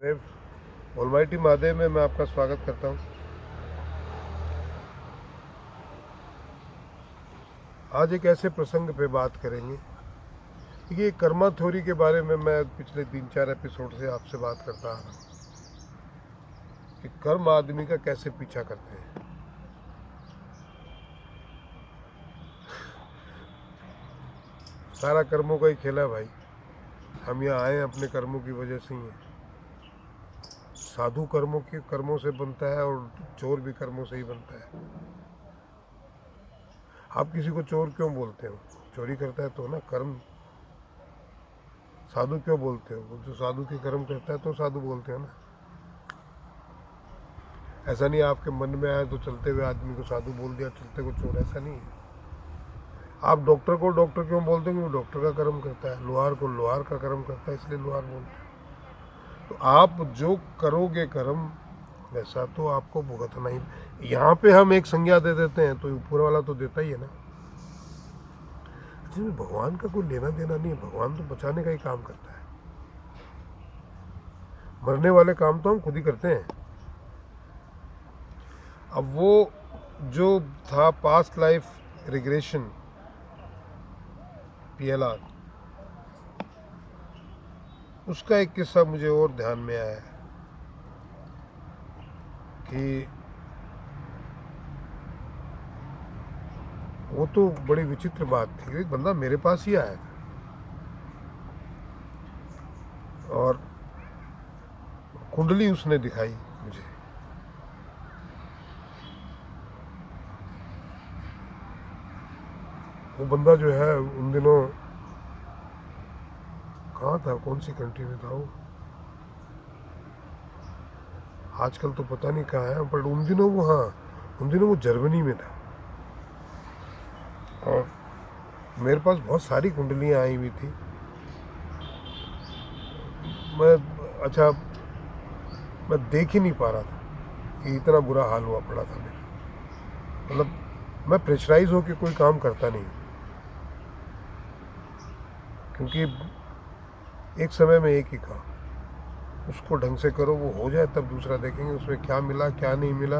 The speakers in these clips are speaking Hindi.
ऑलमाइटी महादेव में मैं आपका स्वागत करता हूँ। आज एक ऐसे प्रसंग पे बात करेंगे। ये कर्मा थ्योरी के बारे में मैं पिछले 3-4 एपिसोड से आपसे बात करता आ रहा हूँ कि कर्म आदमी का कैसे पीछा करते हैं। सारा कर्मों का ही खेला है भाई। हम यहाँ आए अपने कर्मों की वजह से ही हैं। साधु कर्मों से बनता है और चोर भी कर्मों से ही बनता है। आप किसी को चोर क्यों बोलते हो? चोरी करता है तो ना कर्म। साधु क्यों बोलते हो? वो जो साधु के कर्म करता है तो साधु बोलते हो ना। ऐसा नहीं आपके मन में आया तो चलते हुए आदमी को साधु बोल दिया, चलते को चोर, ऐसा नहीं है। आप डॉक्टर को डॉक्टर क्यों बोलते हैं? वो डॉक्टर का कर्म करता है। लोहार को लोहार का कर्म करता है, इसलिए लोहार बोलते हैं। तो आप जो करोगे कर्म वैसा तो आपको भुगतना ही। यहाँ पे हम एक संज्ञा दे देते हैं तो ऊपर वाला तो देता ही है ना। जिसमें भगवान का कोई लेना देना नहीं है। भगवान तो बचाने का ही काम करता है। मरने वाले काम तो हम खुद ही करते हैं। अब वो जो था पास्ट लाइफ रिग्रेशन, PLR, उसका एक किस्सा मुझे और ध्यान में आया कि वो तो बड़ी विचित्र बात थी। एक बंदा मेरे पास ही आया था और कुंडली उसने दिखाई मुझे। वो बंदा जो है उन दिनों कहाँ था, कौन सी कंट्री में था वो, आजकल तो पता नहीं कहाँ है, पर उन दिनों वो, हाँ, उन दिनों वो जर्मनी में था। और मेरे पास बहुत सारी कुंडलियाँ आई हुई थी। मैं देख ही नहीं पा रहा था कि इतना बुरा हाल हुआ पड़ा था मेरा। मतलब मैं प्रेशराइज होकर कोई काम करता नहीं, क्योंकि एक समय में एक ही काम, उसको ढंग से करो, वो हो जाए तब दूसरा देखेंगे उसमें क्या मिला क्या नहीं मिला।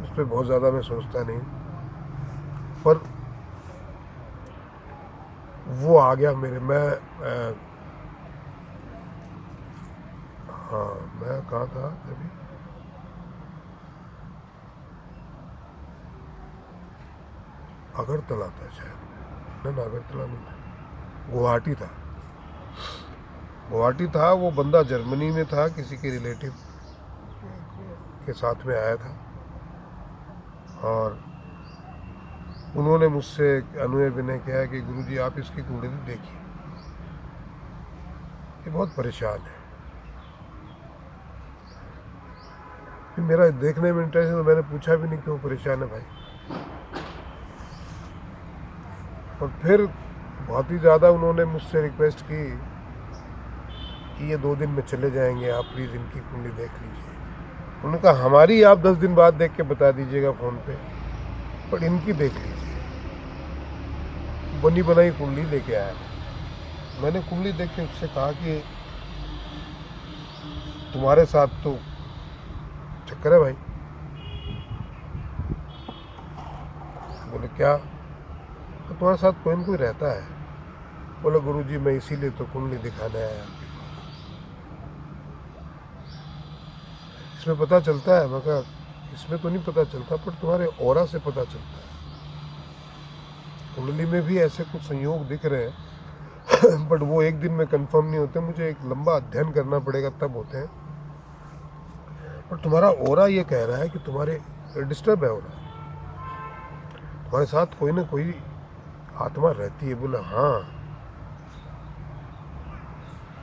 उस पर बहुत ज़्यादा मैं सोचता नहीं। पर वो आ गया मेरे। हाँ, मैं कहाँ था अभी, अगरतला था शायद। ना अगरतला नहीं था, गुवाहाटी था। गुवाहाटी था। वो बंदा जर्मनी में था, किसी के रिलेटिव के साथ में आया था और उन्होंने मुझसे अनुय विनय किया कि गुरुजी आप इसकी कुंडली देखिए, ये बहुत परेशान है। फिर मेरा देखने में इंटरेस्ट है तो मैंने पूछा भी नहीं क्यों परेशान है भाई। और फिर बहुत ही ज़्यादा उन्होंने मुझसे रिक्वेस्ट की कि ये 2 दिन में चले जाएंगे, आप प्लीज़ इनकी कुंडली देख लीजिए। उन्होंने कहा हमारी आप 10 दिन बाद देख के बता दीजिएगा फ़ोन पे, पर इनकी देख लीजिए। बनी बनाई कुंडली लेके आया। मैंने कुंडली देख के उससे कहा कि तुम्हारे साथ तो चक्कर है भाई। बोले क्या? तो तुम्हारे साथ कोई न कोई रहता है। बोले गुरुजी मैं इसीलिए तो कुंडली दिखाने आया आपके पास। इसमें पता चलता है? मैं कहा इसमें तो नहीं पता चलता, पर तुम्हारे ऑरा से पता चलता है। कुंडली में भी ऐसे कुछ संयोग दिख रहे हैं बट वो एक दिन में कंफर्म नहीं होते, मुझे एक लंबा अध्ययन करना पड़ेगा तब होते हैं। पर तुम्हारा ऑरा ये कह रहा है कि तुम्हारे डिस्टर्ब है ऑरा, तुम्हारे साथ कोई ना कोई आत्मा रहती है। बोला हाँ,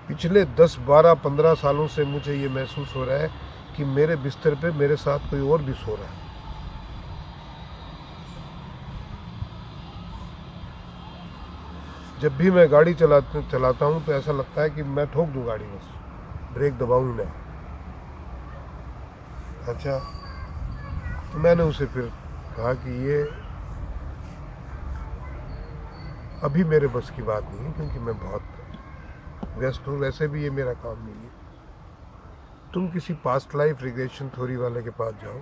पिछले 10, 12, 15 सालों से मुझे ये महसूस हो रहा है कि मेरे बिस्तर पे मेरे साथ कोई और भी सो रहा है। जब भी मैं गाड़ी चलाता हूँ तो ऐसा लगता है कि मैं ठोक दूँ गाड़ी, बस ब्रेक दबाऊँ ही ना। अच्छा, तो मैंने उसे फिर कहा कि ये अभी मेरे बस की बात नहीं है, क्योंकि मैं बहुत व्यस्त हूँ, वैसे भी ये मेरा काम नहीं है। तुम किसी पास्ट लाइफ रिग्रेशन थ्योरी वाले के पास जाओ,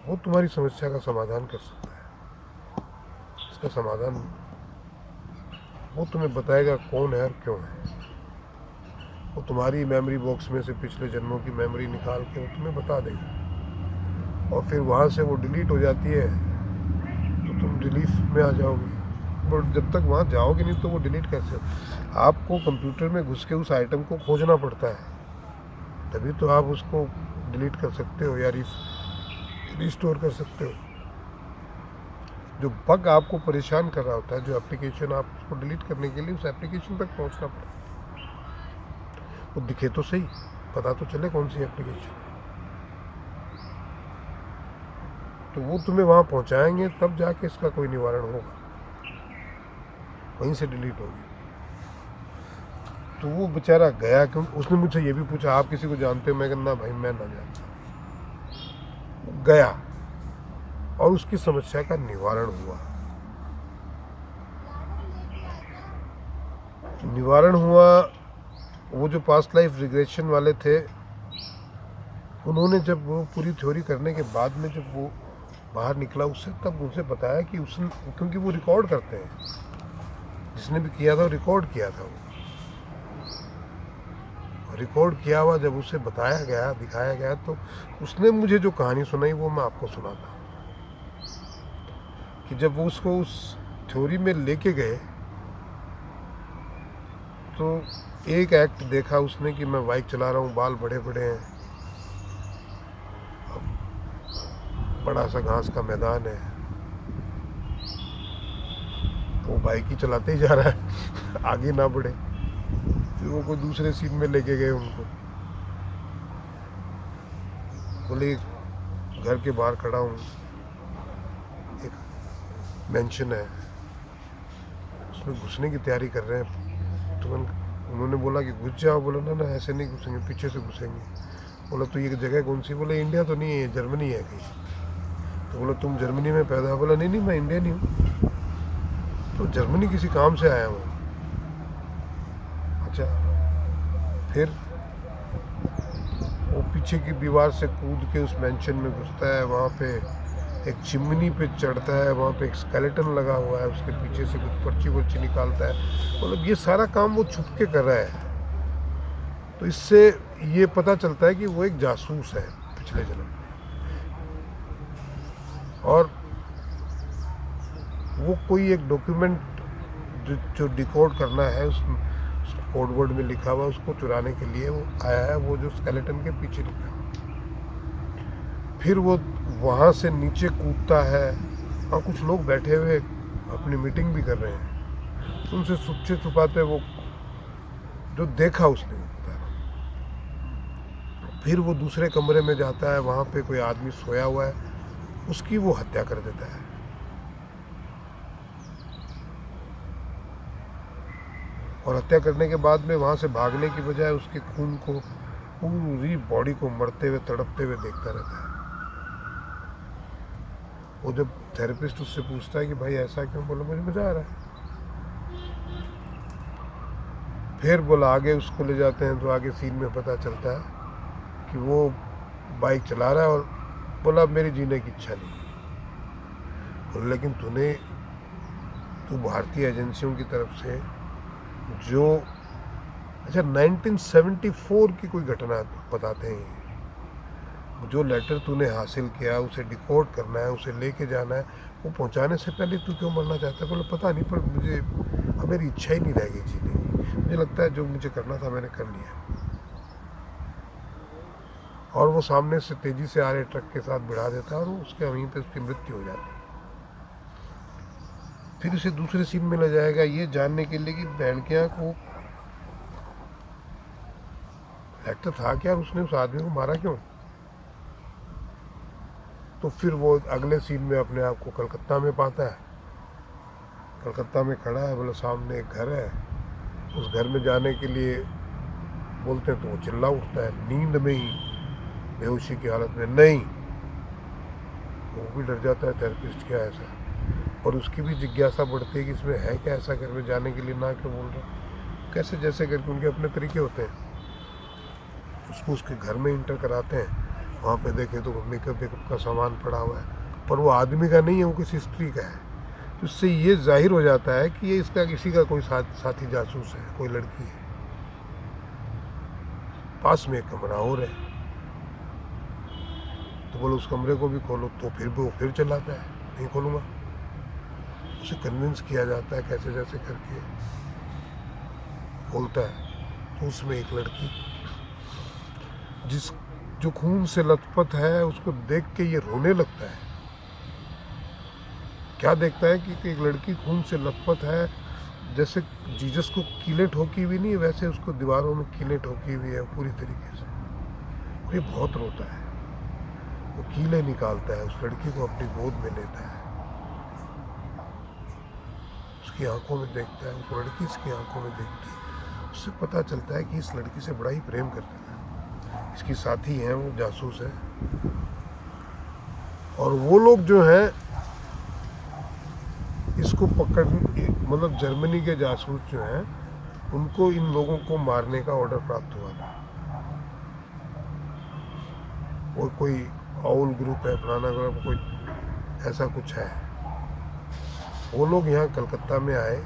वो तुम्हारी समस्या का समाधान कर सकता है। इसका समाधान वो तुम्हें बताएगा कौन है और क्यों है। वो तुम्हारी मेमोरी बॉक्स में से पिछले जन्मों की मेमोरी निकाल के वो तुम्हें बता देगा, और फिर वहाँ से वो डिलीट हो जाती है तो तुम रिलीफ में आ जाओगे। बट जब तक वहाँ जाओगे नहीं तो वो डिलीट कैसे हो? आपको कंप्यूटर में घुस के उस आइटम को खोजना पड़ता है, तभी तो आप उसको डिलीट कर सकते हो या रिस्टोर कर सकते हो। जो बग आपको परेशान कर रहा होता है, जो एप्लीकेशन, आप उसको डिलीट करने के लिए उस एप्लीकेशन तक पहुंचना पड़ता है। वो दिखे तो सही, पता तो चले कौन सी एप्लीकेशन है। तो वो तुम्हें वहाँ पहुँचाएंगे, तब जाके इसका कोई निवारण होगा, वहीं से डिलीट होगी। तो वो बेचारा गया, क्यों? उसने मुझसे ये भी पूछा, आप किसी को जानते हो? मैं कहना भाई मैं ना जानता। गया और उसकी समस्या का निवारण हुआ। वो जो पास्ट लाइफ रिग्रेशन वाले थे, उन्होंने जब वो पूरी थ्योरी करने के बाद में जब वो बाहर निकला उससे, तब उनसे बताया कि उसने, क्योंकि वो रिकॉर्ड करते हैं, जिसने भी किया था रिकॉर्ड किया था, वो रिकॉर्ड किया हुआ जब उसे बताया गया, दिखाया गया, तो उसने मुझे जो कहानी सुनाई वो मैं आपको सुनाता कि जब वो उसको उस थ्योरी में लेके गए तो एक एक्ट देखा उसने कि मैं बाइक चला रहा हूँ, बाल बड़े बड़े हैं, बड़ा सा घास का मैदान है, वो बाइक ही चलाते ही जा रहा है आगे ना बढ़े। फिर वो कोई दूसरे सीन में लेके गए उनको, बोले घर के बाहर खड़ा हूँ, एक मेंशन है, उसमें घुसने की तैयारी कर रहे हैं। तो उन्होंने बोला कि घुस जाओ। बोला ना ना ऐसे नहीं घुसेंगे, पीछे से घुसेंगे। बोला तो ये जगह कौन सी? बोले इंडिया तो नहीं है, जर्मनी है कहीं। तो बोला तुम जर्मनी में पैदा? बोला नहीं नहीं मैं इंडियन ही हूँ। तो जर्मनी किसी काम से आया हूँ। अच्छा, फिर वो पीछे की दीवार से कूद के उस मेंशन में घुसता है, वहाँ पे एक चिमनी पे चढ़ता है, वहाँ पे एक स्केलेटन लगा हुआ है, उसके पीछे से कुछ पर्ची वर्ची निकालता है। मतलब ये सारा काम वो छुप के कर रहा है। तो इससे ये पता चलता है कि वो एक जासूस है पिछले जन्म में, और वो कोई एक डॉक्यूमेंट जो डिकोड करना है, उस कोड वर्ड में लिखा हुआ, उसको चुराने के लिए वो आया है, वो जो स्केलेटन के पीछे लिखा। फिर वो वहाँ से नीचे कूदता है, और कुछ लोग बैठे हुए अपनी मीटिंग भी कर रहे हैं, उनसे छुपचे छुपाते वो जो देखा उसने बता रहा। फिर वो दूसरे कमरे में जाता है, वहाँ पे कोई आदमी सोया हुआ है, उसकी वो हत्या कर देता है। और हत्या करने के बाद में वहाँ से भागने की बजाय उसके खून को, पूरी बॉडी को मरते हुए, तड़पते हुए देखता रहता है। वो जब थेरेपिस्ट उससे पूछता है कि भाई ऐसा क्यों? बोला मुझे मजा आ रहा है। फिर बोला आगे उसको ले जाते हैं, तो आगे सीन में पता चलता है कि वो बाइक चला रहा है, और बोला मेरी जीने की इच्छा नहीं। बोला लेकिन तू भारतीय एजेंसियों की तरफ से जो, अच्छा 1974 की कोई घटना बताते हैं, जो लेटर तूने हासिल किया उसे डिकोड करना है, उसे लेके जाना है, वो पहुंचाने से पहले तू क्यों मरना चाहता है? बोले पता नहीं, पर मुझे मेरी इच्छा ही नहीं रह गई जीने की। मुझे लगता है जो मुझे करना था मैंने कर लिया। और वो सामने से तेजी से आ रहे ट्रक के साथ भिड़ा देता है, और उसके वहीं पे उसकी मृत्यु हो जाती है। फिर उसे दूसरे सीन में ले जाएगा, ये जानने के लिए कि बहन के यहाँ को लेटर था क्या, उसने उस आदमी को मारा क्यों? तो फिर वो अगले सीन में अपने आप को कलकत्ता में पाता है। कलकत्ता में खड़ा है, बोला सामने एक घर है, उस घर में जाने के लिए बोलते हैं तो वो चिल्ला उठता है, नींद में ही, बेहोशी की हालत में। नहीं, वो भी डर जाता है, थेरेपिस्ट क्या ऐसा, और उसकी भी जिज्ञासा बढ़ती है कि इसमें है क्या ऐसा घर में जाने के लिए ना क्यों बोल रहा। कैसे जैसे करके उनके अपने तरीके होते हैं। उसको उसके घर में इंटर कराते हैं, वहाँ पे देखे तो मेकअप वेकअप का सामान पड़ा हुआ है, पर वो आदमी का नहीं है, वो किसी स्त्री का है। तो इससे ये जाहिर हो जाता है कि ये इसका किसी का कोई साथी जासूस है, कोई लड़की है। पास में एक कमरा और है, तो बोलो उस कमरे को भी खोलो, तो फिर वो फिर चिल्लाता है नहीं खोलूँगा। उसे कन्विंस किया जाता है कैसे जैसे करके, बोलता है। तो उसमें एक लड़की जो खून से लथपथ है, उसको देख के ये रोने लगता है। क्या देखता है कि एक लड़की खून से लथपथ है, जैसे जीसस को कीलें ठोकी हुई नहीं, वैसे उसको दीवारों में कीलें ठोकी हुई है पूरी तरीके से। और ये बहुत रोता है, वो कीलें निकालता है, उस लड़की को अपनी गोद में लेता है, उसकी आंखों में देखता है, उस लड़की इसकी आंखों में देखती है। उससे पता चलता है कि इस लड़की से बड़ा ही प्रेम करता है, इसकी साथी है, वो जासूस है। और वो लोग जो हैं इसको पकड़, मतलब जर्मनी के जासूस जो हैं, उनको इन लोगों को मारने का ऑर्डर प्राप्त हुआ था। वो कोई आउल ग्रुप है, फलाना ग्रुप, कोई ऐसा कुछ है। वो लोग यहाँ कलकत्ता में आए,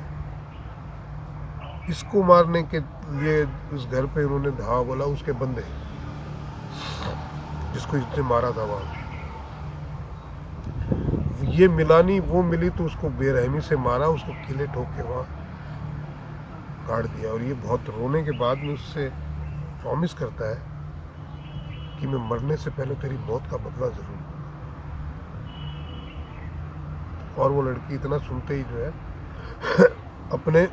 इसको मारने के लिए उस घर पे उन्होंने धावा बोला, उसके बंदे जिसको इसने मारा था वहाँ। ये मिला नहीं, वो मिली तो उसको बेरहमी से मारा, उसको कीले ठोक के वहाँ काट दिया। और ये बहुत रोने के बाद में उससे प्रॉमिस करता है कि मैं मरने से पहले तेरी मौत का बदला जरूर लूंगा। और वो लड़की इतना सुनते ही जो है अपने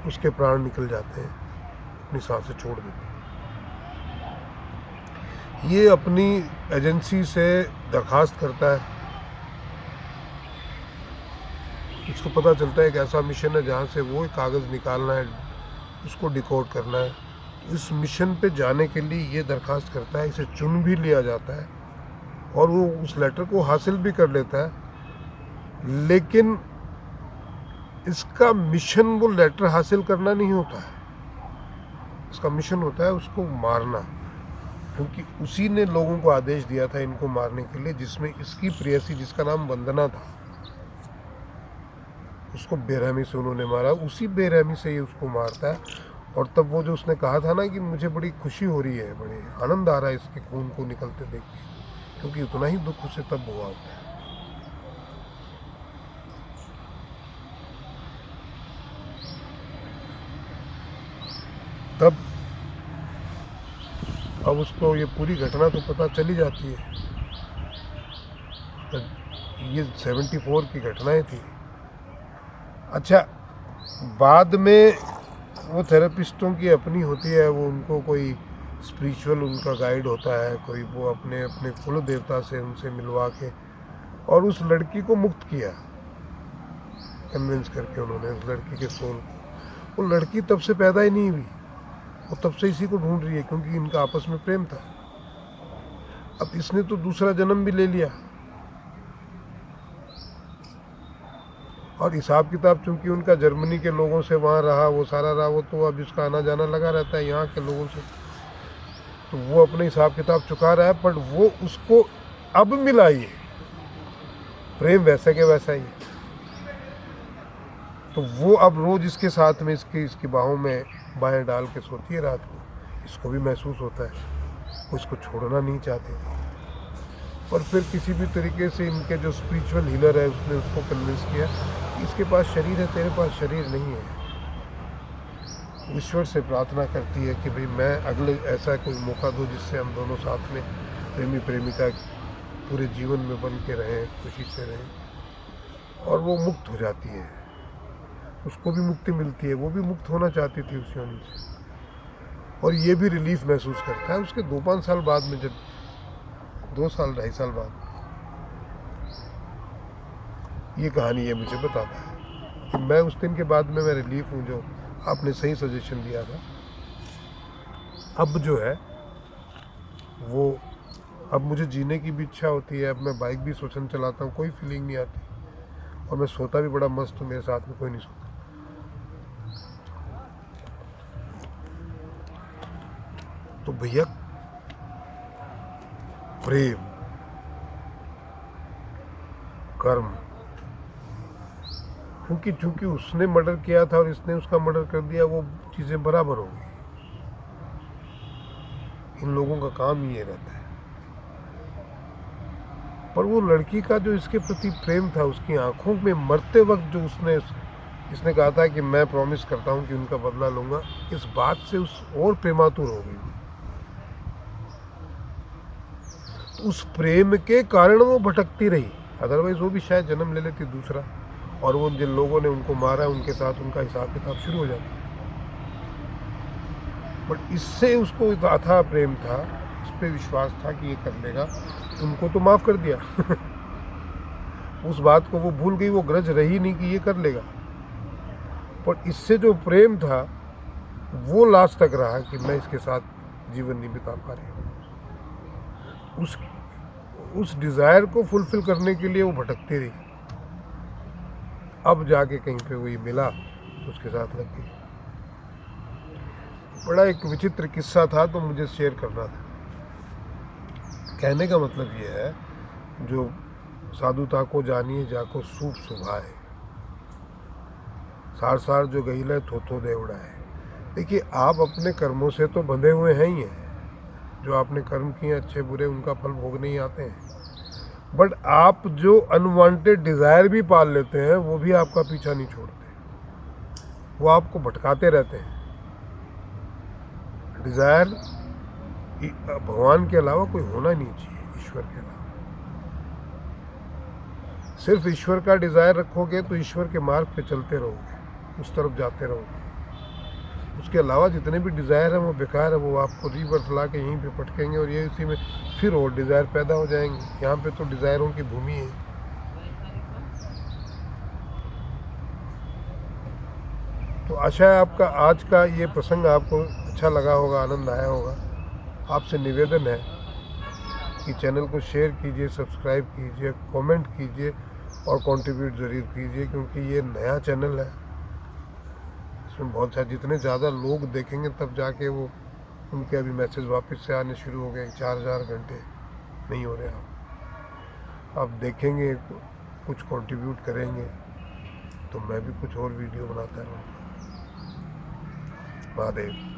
उसके प्राण निकल जाते हैं, अपनी सांसें छोड़ देती है। ये अपनी एजेंसी से दरखास्त करता है, उसको पता चलता है एक ऐसा मिशन है जहाँ से वो कागज़ निकालना है, उसको डिकोड करना है। इस मिशन पे जाने के लिए ये दरखास्त करता है, इसे चुन भी लिया जाता है और वो उस लेटर को हासिल भी कर लेता है। लेकिन इसका मिशन वो लेटर हासिल करना नहीं होता है, इसका मिशन होता है उसको मारना, क्योंकि उसी ने लोगों को आदेश दिया था इनको मारने के लिए, जिसमें इसकी प्रेयसी जिसका नाम वंदना था, उसको बेरहमी से उन्होंने मारा। उसी बेरहमी से ये उसको मारता है। और तब वो जो उसने कहा था ना कि मुझे बड़ी खुशी हो रही है, बड़े आनंद आ रहा है इसके खून को निकलते देख के, क्योंकि उतना ही दुख उसे तब हुआ होता है। तब अब उसको ये पूरी घटना तो पता चली जाती है। ये 74 की घटनाएं थी। अच्छा, बाद में वो थेरेपिस्टों की अपनी होती है, वो उनको कोई स्पिरिचुअल उनका गाइड होता है, कोई वो अपने अपने कुल देवता से उनसे मिलवा के और उस लड़की को मुक्त किया, कन्विंस करके उन्होंने उस लड़की के सोल को। वो लड़की तब से पैदा ही नहीं हुई, वो तब से इसी को ढूंढ रही है, क्योंकि इनका आपस में प्रेम था। अब इसने तो दूसरा जन्म भी ले लिया और हिसाब किताब चूंकि उनका जर्मनी के लोगों से वहाँ रहा, वो सारा रहा, वो तो अब इसका आना जाना लगा रहता है यहाँ के लोगों से, तो वो अपने हिसाब किताब चुका रहा है। पर वो उसको अब मिला, ये प्रेम वैसे के वैसा ही, तो वो अब रोज इसके साथ में इसकी बाहों में बाहें डाल के सोती है रात को। इसको भी महसूस होता है, वो इसको छोड़ना नहीं चाहती थी। और फिर किसी भी तरीके से इनके जो स्पिरिचुअल हीलर है उसने उसको कन्विंस किया कि इसके पास शरीर है, तेरे पास शरीर नहीं है। ईश्वर से प्रार्थना करती है कि भाई मैं अगले ऐसा कोई मौका दो जिससे हम दोनों साथ में प्रेमी प्रेमिका पूरे जीवन में बन के रहें, खुशी से रहें। और वो मुक्त हो जाती है, उसको भी मुक्ति मिलती है, वो भी मुक्त होना चाहती थी उस योनि से, और ये भी रिलीफ महसूस करता है। उसके 2-5 साल बाद में, जब 2 साल 2.5 साल बाद, ये कहानी ये मुझे बताता है कि मैं उस दिन के बाद में मैं रिलीफ हूँ, जो आपने सही सजेशन दिया था। अब जो है वो, अब मुझे जीने की भी इच्छा होती है, अब मैं बाइक भी स्वच्छंद चलाता हूँ, कोई फीलिंग नहीं आती, और मैं सोता भी बड़ा मस्त हूँ, मेरे साथ में कोई नहीं सोता। तो भैया प्रेम, कर्म, क्योंकि चूंकि उसने मर्डर किया था और इसने उसका मर्डर कर दिया, वो चीजें बराबर हो गई। इन लोगों का काम ही ये रहता है। पर वो लड़की का जो इसके प्रति प्रेम था, उसकी आंखों में मरते वक्त जो इसने कहा था कि मैं प्रॉमिस करता हूँ कि उनका बदला लूंगा, इस बात से उस और प्रेमातुर हो गई। तो उस प्रेम के कारण वो भटकती रही, अदरवाइज वो भी शायद जन्म ले लेती दूसरा, और वो जिन लोगों ने उनको मारा उनके साथ उनका हिसाब किताब शुरू हो जाता। बट इससे उसको अथाह प्रेम था, इस पे विश्वास था कि ये कर लेगा, उनको तो माफ कर दिया उस बात को वो भूल गई, वो ग्रज रही नहीं कि ये कर लेगा। पर इससे जो प्रेम था वो लास्ट तक रहा कि मैं इसके साथ जीवन नहीं बिता पा रही। उस डिजायर को फुलफिल करने के लिए वो भटकती रही। अब जाके कहीं पे वही मिला, उसके साथ लग गई। बड़ा एक विचित्र किस्सा था, तो मुझे शेयर करना था। कहने का मतलब ये है, जो साधुता को जानिए जाको सूप सुभाए, सार सार जो गईले थोथो देवड़ा है। देखिए, आप अपने कर्मों से तो बंधे हुए हैं ही हैं। जो आपने कर्म किए अच्छे बुरे, उनका फल भोगने ही आते हैं। बट आप जो अनवांटेड डिजायर भी पाल लेते हैं, वो भी आपका पीछा नहीं छोड़ते, वो आपको भटकाते रहते हैं। डिजायर भगवान के अलावा कोई होना नहीं चाहिए, ईश्वर के अलावा। सिर्फ ईश्वर का डिजायर रखोगे तो ईश्वर के मार्ग पे चलते रहोगे, उस तरफ जाते रहोगे। उसके अलावा जितने भी डिजायर हैं वो बेकार है, वो आपको रीबर्थ ला के यहीं पे पटकेंगे और ये इसी में फिर और डिजायर पैदा हो जाएंगे। यहाँ पे तो डिजायरों की भूमि है। तो आशा है आपका आज का ये प्रसंग आपको अच्छा लगा होगा, आनंद आया होगा। आपसे निवेदन है कि चैनल को शेयर कीजिए, सब्सक्राइब कीजिए, कमेंट कीजिए और कंट्रीब्यूट ज़रूर कीजिए, क्योंकि ये नया चैनल है। इसमें बहुत सारे, जितने ज़्यादा लोग देखेंगे तब जाके वो उनके अभी मैसेज वापस से आने शुरू हो गए। 4000 घंटे नहीं हो रहे। आप देखेंगे, कुछ कंट्रीब्यूट करेंगे तो मैं भी कुछ और वीडियो बनाता रहूँगा। महादेव।